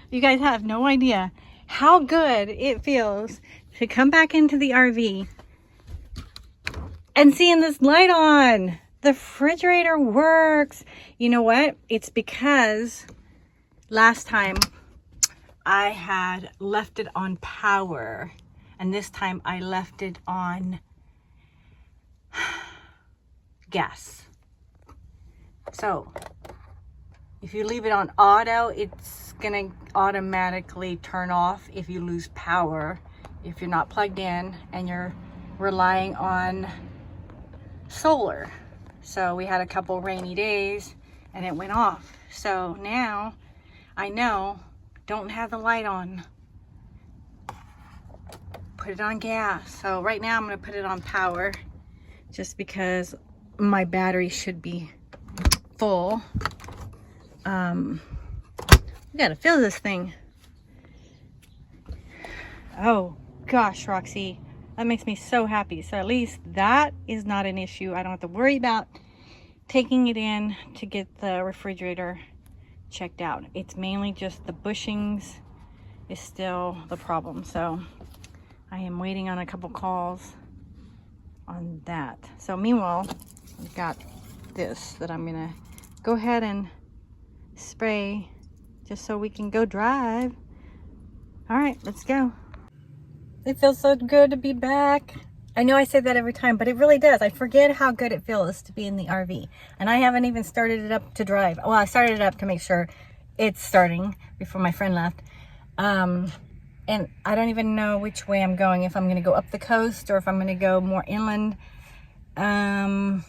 You guys have no idea how good it feels to come back into the RV and seeing this light on. The refrigerator works. You know what? It's because last time I had left it on power, and this time I left it on gas. So if you leave it on auto, it's gonna automatically turn off if you lose power, if you're not plugged in and you're relying on solar. So we had a couple rainy days and it went off. So now I know, don't have the light on, put it on gas. So right now I'm gonna put it on power just because my battery should be full. We gotta fill this thing. Oh gosh, Roxy, that makes me so happy. So at least that is not an issue. I don't have to worry about taking it in to get the refrigerator checked out. It's mainly just the bushings is still the problem. So I am waiting on a couple calls on that. So meanwhile, we've got this that I'm gonna go ahead and spray just so we can go drive. All right, let's go. It feels so good to be back. I know I say that every time, but it really does. I forget how good it feels to be in the RV. And I haven't even started it up to drive. Well, I started it up to make sure it's starting before my friend left. And I don't even know which way I'm going, if I'm going to go up the coast or if I'm going to go more inland. I've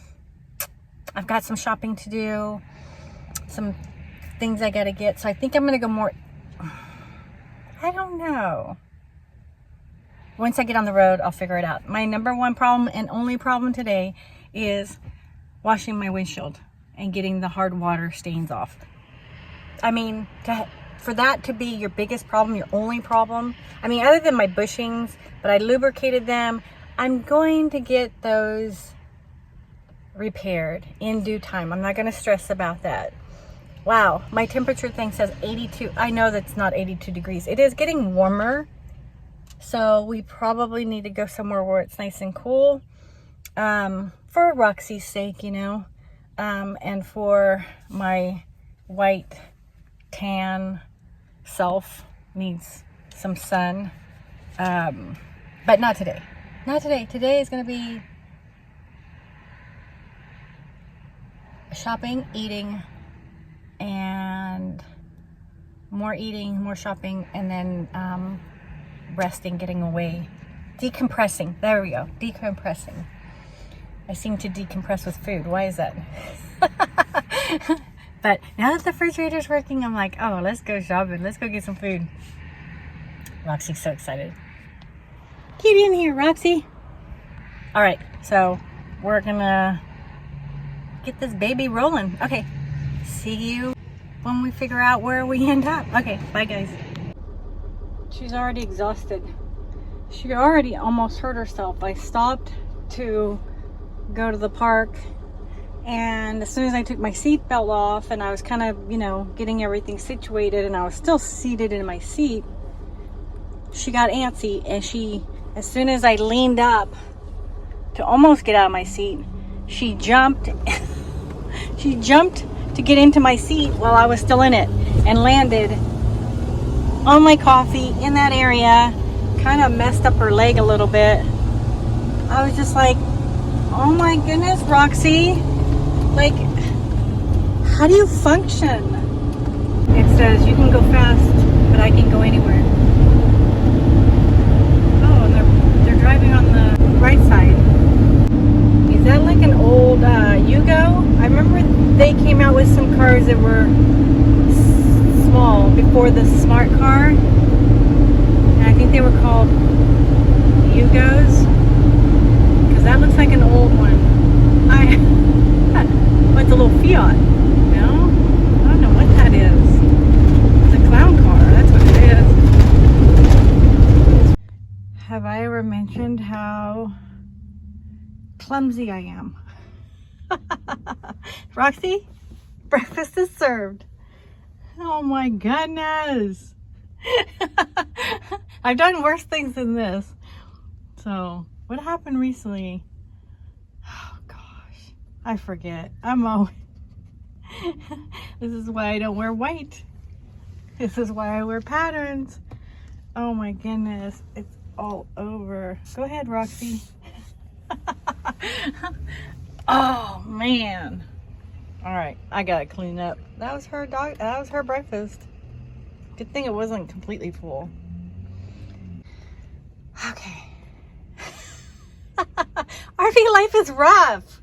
got some shopping to do, some things I got to get. So I think I'm going to go more, I don't know. Once I get on the road, I'll figure it out. My number one problem and only problem today is washing my windshield and getting the hard water stains off. I mean, for that to be your biggest problem, your only problem, I mean, other than my bushings, but I lubricated them, I'm going to get those repaired in due time. I'm not going to stress about that. Wow, my temperature thing says 82. I know that's not 82 degrees. It is getting warmer. So we probably need to go somewhere where it's nice and cool, for Roxy's sake, you know, and for my white tan self needs some sun, but not today. Not today. Today is going to be shopping, eating, and more eating, more shopping, and then resting, getting away, decompressing. There we go, decompressing. I seem to decompress with food. Why is that? But now that the refrigerator's working, I'm like, oh, let's go shopping. Let's go get some food. Roxy's so excited. Get in here, Roxy. All right, so we're gonna get this baby rolling. Okay, see you when we figure out where we end up. Okay, bye guys. She's already exhausted. She already almost hurt herself. I stopped to go to the park, and as soon as I took my seatbelt off and I was kind of, you know, getting everything situated and I was still seated in my seat, she got antsy, and she, as soon as I leaned up to almost get out of my seat, she jumped she jumped to get into my seat while I was still in it and landed on my coffee in that area, kind of messed up her leg a little bit. I was just like, oh my goodness, Roxy, like, how do you function? It says you can go fast, but I can go anywhere. Oh, and they're driving on the right side. Is that like an old Yugo? I remember they came out with some cars that were small before the smart car, and I think they were called Yugos, because that looks like an old one. What's a little Fiat? No, I don't know what that is. It's a clown car, that's what it is. Have I ever mentioned how clumsy I am? Roxy, breakfast is served. Oh my goodness. I've done worse things than this. So, what happened recently? Oh gosh, I forget. I'm always... This is why I don't wear white. This is why I wear patterns. Oh my goodness, it's all over. Go ahead, Roxy. Oh man. All right, I gotta clean up. That was her dog. That was her breakfast. Good thing it wasn't completely full. Okay. RV life is rough.